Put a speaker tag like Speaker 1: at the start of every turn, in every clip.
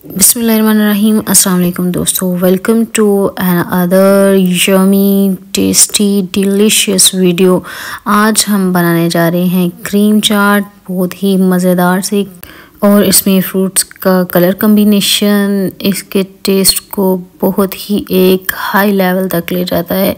Speaker 1: बिस्मिल्लाहिर्रहमानिर्रहीम। अस्सलाम वालेकुम दोस्तों, welcome to another yummy tasty delicious video. आज हम बनाने जा रहे हैं क्रीम चाट, बहुत ही मज़ेदार सी, और इसमें फ्रूट्स का कलर कम्बिनेशन इसके टेस्ट को बहुत ही एक हाई लेवल तक ले जाता है।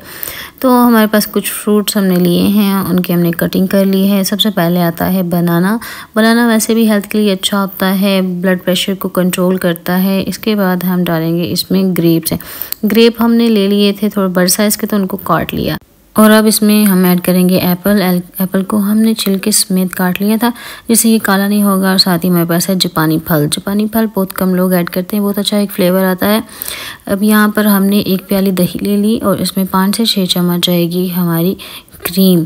Speaker 1: तो हमारे पास कुछ फ्रूट्स हमने लिए हैं, उनकी हमने कटिंग कर ली है। सबसे पहले आता है बनाना। बनाना वैसे भी हेल्थ के लिए अच्छा होता है, ब्लड प्रेशर को कंट्रोल करता है। इसके बाद हम डालेंगे इसमें ग्रेप्स हैं। ग्रेप हमने ले लिए थे थोड़ा बड़े साइज़ के, तो उनको काट लिया। और अब इसमें हम ऐड करेंगे एप्पल। एप्पल को हमने छिलके समेत काट लिया था, जिससे ये काला नहीं होगा। और साथ ही हमारे पास है जापानी फल। जापानी फल बहुत कम लोग ऐड करते हैं, बहुत अच्छा एक फ्लेवर आता है। अब यहाँ पर हमने एक प्याली दही ले ली और इसमें 5 से 6 चम्मच जाएगी हमारी क्रीम।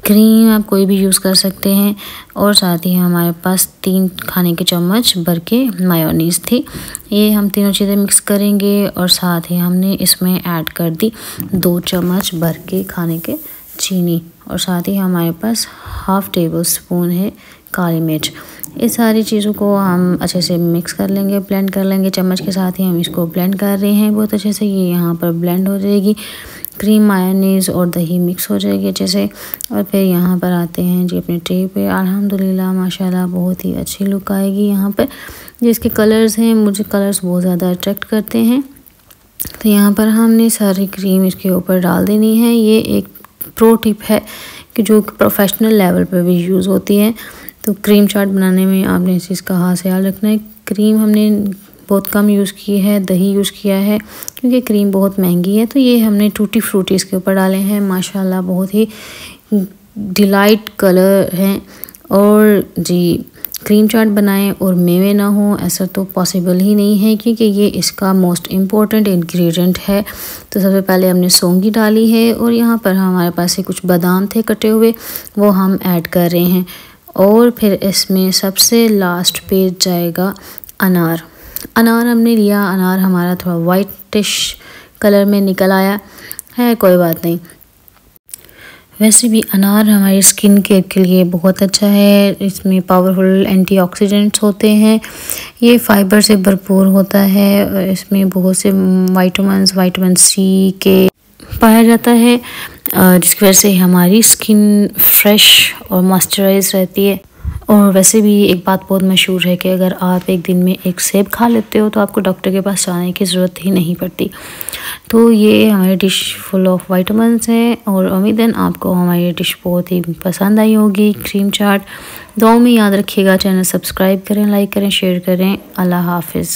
Speaker 1: क्रीम आप कोई भी यूज़ कर सकते हैं। और साथ ही हमारे पास 3 खाने के चम्मच भर के मायोनीज़ थी। ये हम तीनों चीज़ें मिक्स करेंगे। और साथ ही हमने इसमें ऐड कर दी 2 चम्मच भर के खाने के चीनी। और साथ ही हमारे पास हाफ़ टेबल स्पून है काली मिर्च। इस सारी चीज़ों को हम अच्छे से मिक्स कर लेंगे, ब्लेंड कर लेंगे। चम्मच के साथ ही हम इसको ब्लेंड कर रहे हैं बहुत अच्छे से। ये यहाँ पर ब्लेंड हो जाएगी, क्रीम मायोनीज़ और दही मिक्स हो जाएगी अच्छे से। और फिर यहाँ पर आते हैं जी अपने ट्रे पे। अल्हम्दुलिल्लाह माशाल्लाह बहुत ही अच्छी लुक आएगी यहाँ पर। जिसके कलर्स हैं, मुझे कलर्स बहुत ज़्यादा अट्रैक्ट करते हैं। तो यहाँ पर हमने सारी क्रीम इसके ऊपर डाल देनी है। ये एक प्रो टिप है कि जो प्रोफेशनल लेवल पर भी यूज़ होती है। तो क्रीम चाट बनाने में आपने इस चीज़ का खास ख्याल रखना है। क्रीम हमने बहुत कम यूज़ की है, दही यूज़ किया है क्योंकि क्रीम बहुत महंगी है। तो ये हमने टूटी फ्रूटी इसके ऊपर डाले हैं। माशाल्लाह बहुत ही डिलाइट कलर हैं। और जी क्रीम चाट बनाएं और मेवे ना हो, ऐसा तो पॉसिबल ही नहीं है क्योंकि ये इसका मोस्ट इम्पॉर्टेंट इंग्रेडिएंट है। तो सबसे पहले हमने सौंगी डाली है और यहाँ पर हमारे पास से कुछ बादाम थे कटे हुए, वो हम ऐड कर रहे हैं। और फिर इसमें सबसे लास्ट पे जाएगा अनार। अनार हमने लिया, अनार हमारा थोड़ा वाइटिश कलर में निकल आया है, कोई बात नहीं। वैसे भी अनार हमारी स्किन केयर के लिए बहुत अच्छा है। इसमें पावरफुल एंटीऑक्सीडेंट्स होते हैं। ये फाइबर से भरपूर होता है। इसमें बहुत से विटामिन सी के पाया जाता है, जिसकी वजह से हमारी स्किन फ्रेश और मॉइस्चराइज रहती है। और वैसे भी एक बात बहुत मशहूर है कि अगर आप एक दिन में एक सेब खा लेते हो तो आपको डॉक्टर के पास जाने की ज़रूरत ही नहीं पड़ती। तो ये हमारी डिश फुल ऑफ विटामिन्स है और उम्मीद है आपको हमारी डिश बहुत ही पसंद आई होगी क्रीम चाट। दुआओं में याद रखिएगा, चैनल सब्सक्राइब करें, लाइक करें, शेयर करें। अल्लाह हाफिज़।